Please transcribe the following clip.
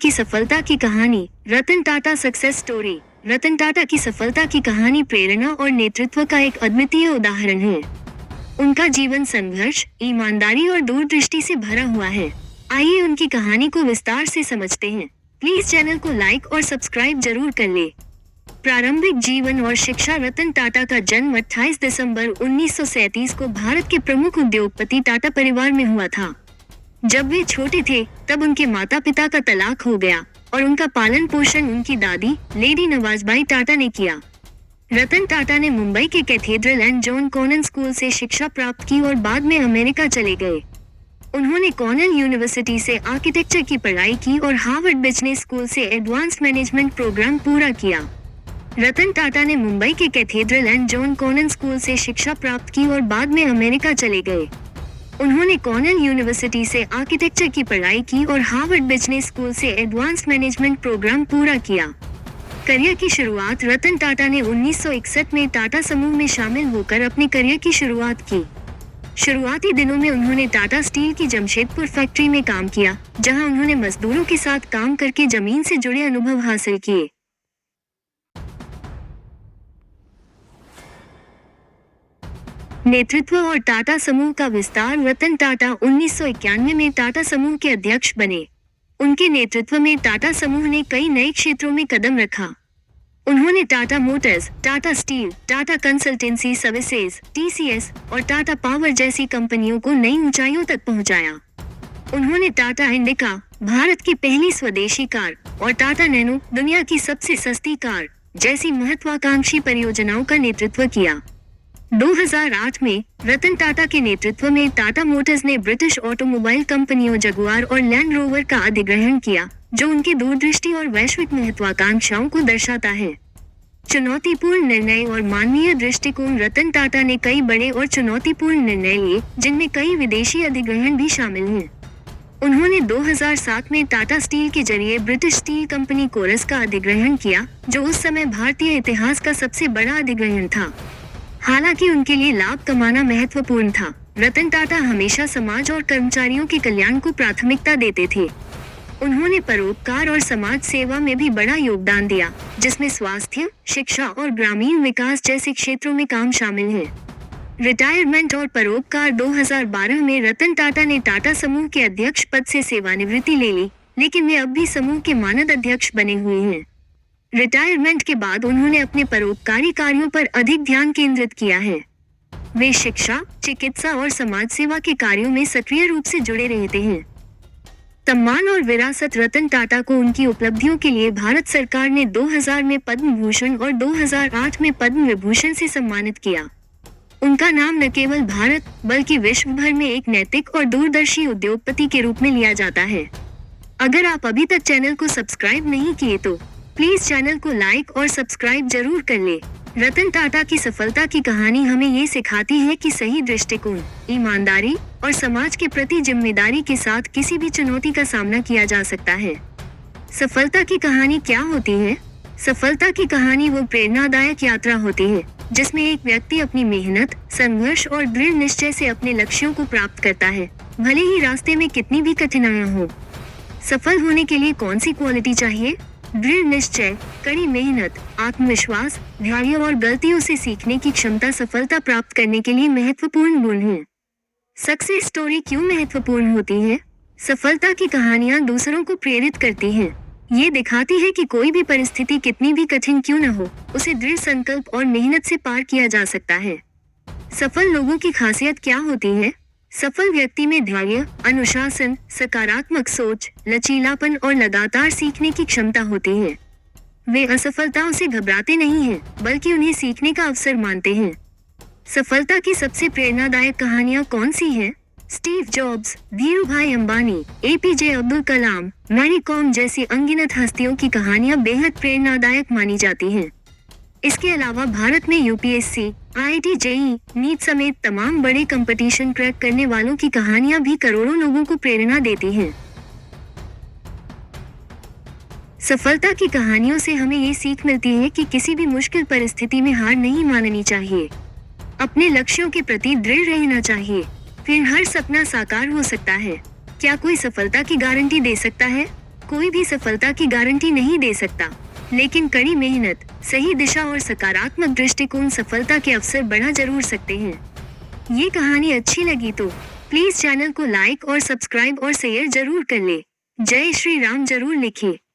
की सफलता की कहानी। Ratan Tata success story. रतन टाटा की सफलता की कहानी प्रेरणा और नेतृत्व का एक अद्वितीय उदाहरण है। उनका जीवन संघर्ष, ईमानदारी और दूरदृष्टि से भरा हुआ है। आइए उनकी कहानी को विस्तार से समझते हैं। प्लीज चैनल को लाइक और सब्सक्राइब जरूर कर ले। प्रारंभिक जीवन और शिक्षा। रतन टाटा का जन्म 28 दिसंबर 1937 को भारत के प्रमुख उद्योगपति टाटा परिवार में हुआ था। जब वे छोटे थे तब उनके माता पिता का तलाक हो गया और उनका पालन पोषण उनकी दादी लेडी नवाजबाई टाटा ने किया। रतन टाटा ने मुंबई के Cathedral and John Connon School से शिक्षा प्राप्त की और बाद में अमेरिका चले गए। उन्होंने कॉर्नेल यूनिवर्सिटी से आर्किटेक्चर की पढ़ाई की और हार्वर्ड बिजनेस स्कूल से एडवांस मैनेजमेंट प्रोग्राम पूरा किया। रतन टाटा ने मुंबई के Cathedral and John Connon School से शिक्षा प्राप्त की और बाद में अमेरिका चले गए। उन्होंने कॉर्नेल यूनिवर्सिटी से आर्किटेक्चर की पढ़ाई की और हार्वर्ड बिजनेस स्कूल से एडवांस मैनेजमेंट प्रोग्राम पूरा किया। करियर की शुरुआत। रतन टाटा ने 1961 में टाटा समूह में शामिल होकर अपने करियर की शुरुआत की। शुरुआती दिनों में उन्होंने टाटा स्टील की जमशेदपुर फैक्ट्री में काम किया, जहां उन्होंने मजदूरों के साथ काम करके जमीन से जुड़े अनुभव हासिल किए। नेतृत्व और टाटा समूह का विस्तार। रतन टाटा 1991 में टाटा समूह के अध्यक्ष बने। उनके नेतृत्व में टाटा समूह ने कई नए क्षेत्रों में कदम रखा। उन्होंने Tata Motors, Tata steel, Tata consultancy services (TCS) और टाटा पावर जैसी कंपनियों को नई ऊंचाइयों तक पहुंचाया। उन्होंने टाटा इंडिका, भारत की पहली स्वदेशी कार, और टाटा नैनो, दुनिया की सबसे सस्ती कार, जैसी महत्वाकांक्षी परियोजनाओं का नेतृत्व किया। 2008 में रतन टाटा के नेतृत्व में टाटा मोटर्स ने ब्रिटिश ऑटोमोबाइल कंपनियों जगुआर और लैंड रोवर का अधिग्रहण किया, जो उनकी दूरदृष्टि और वैश्विक महत्वाकांक्षाओं को दर्शाता है। चुनौतीपूर्ण निर्णय और मानवीय दृष्टिकोण। रतन टाटा ने कई बड़े और चुनौतीपूर्ण निर्णय लिए, जिनमें कई विदेशी अधिग्रहण भी शामिल हैं। उन्होंने 2007 में टाटा स्टील के जरिए ब्रिटिश स्टील कंपनी कोरस का अधिग्रहण किया, जो उस समय भारतीय इतिहास का सबसे बड़ा अधिग्रहण था। हालांकि उनके लिए लाभ कमाना महत्वपूर्ण था, रतन टाटा हमेशा समाज और कर्मचारियों के कल्याण को प्राथमिकता देते थे। उन्होंने परोपकार और समाज सेवा में भी बड़ा योगदान दिया, जिसमें स्वास्थ्य, शिक्षा और ग्रामीण विकास जैसे क्षेत्रों में काम शामिल है। रिटायरमेंट और परोपकार। 2012 में रतन टाटा ने टाटा समूह के अध्यक्ष पद से सेवानिवृत्ति ले ली, लेकिन वे अब भी समूह के मानद अध्यक्ष बने हुए हैं। रिटायरमेंट के बाद उन्होंने अपने परोपकारी कार्यों पर अधिक ध्यान केंद्रित किया है। वे शिक्षा, चिकित्सा और समाज सेवा के कार्यों में सक्रिय रूप से जुड़े रहते हैं। सम्मान और विरासत। रतन टाटा को उनकी उपलब्धियों के लिए भारत सरकार ने 2000 में पद्म भूषण और 2008 में पद्म विभूषण से सम्मानित किया। उनका नाम न केवल भारत बल्कि विश्व भर में एक नैतिक और दूरदर्शी उद्योगपति के रूप में लिया जाता है। अगर आप अभी तक चैनल को सब्सक्राइब नहीं किए तो प्लीज चैनल को लाइक और सब्सक्राइब जरूर कर ले। रतन टाटा की सफलता की कहानी हमें ये सिखाती है कि सही दृष्टिकोण, ईमानदारी और समाज के प्रति जिम्मेदारी के साथ किसी भी चुनौती का सामना किया जा सकता है। सफलता की कहानी क्या होती है? सफलता की कहानी वो प्रेरणादायक यात्रा होती है, जिसमें एक व्यक्ति अपनी मेहनत, संघर्ष और दृढ़ निश्चय से अपने लक्ष्यों को प्राप्त करता है, भले ही रास्ते में कितनी भी कठिनाइयां हो। सफल होने के लिए कौन सी क्वालिटी चाहिए? दृढ़ निश्चय, कड़ी मेहनत, आत्मविश्वास, धैर्य और गलतियों से सीखने की क्षमता सफलता प्राप्त करने के लिए महत्वपूर्ण गुण हैं। सक्सेस स्टोरी क्यों महत्वपूर्ण होती है? सफलता की कहानियां दूसरों को प्रेरित करती हैं। ये दिखाती है कि कोई भी परिस्थिति कितनी भी कठिन क्यों न हो, उसे दृढ़ संकल्प और मेहनत से पार किया जा सकता है। सफल लोगों की खासियत क्या होती है? सफल व्यक्ति में धैर्य, अनुशासन, सकारात्मक सोच, लचीलापन और लगातार सीखने की क्षमता होती है। वे असफलताओं से घबराते नहीं हैं, बल्कि उन्हें सीखने का अवसर मानते हैं। सफलता की सबसे प्रेरणादायक कहानियां कौन सी हैं? Steve Jobs, Dhirubhai Ambani, APJ Abdul Kalam, Mary Kom जैसी अनगिनत हस्तियों की कहानियां बेहद प्रेरणादायक मानी जाती हैं। इसके अलावा भारत में UPSC, IIT, JEE, नीट समेत तमाम बड़े कंपटीशन क्रैक करने वालों की कहानियां भी करोड़ों लोगों को प्रेरणा देती हैं। सफलता की कहानियों से हमें ये सीख मिलती है कि किसी भी मुश्किल परिस्थिति में हार नहीं माननी चाहिए। अपने लक्ष्यों के प्रति दृढ़ रहना चाहिए, फिर हर सपना साकार हो सकता है। क्या कोई सफलता की गारंटी दे सकता है? कोई भी सफलता की गारंटी नहीं दे सकता, लेकिन कड़ी मेहनत, सही दिशा और सकारात्मक दृष्टिकोण सफलता के अवसर बढ़ा जरूर सकते हैं। ये कहानी अच्छी लगी तो प्लीज चैनल को लाइक और सब्सक्राइब और शेयर जरूर कर ले। जय श्री राम जरूर लिखें।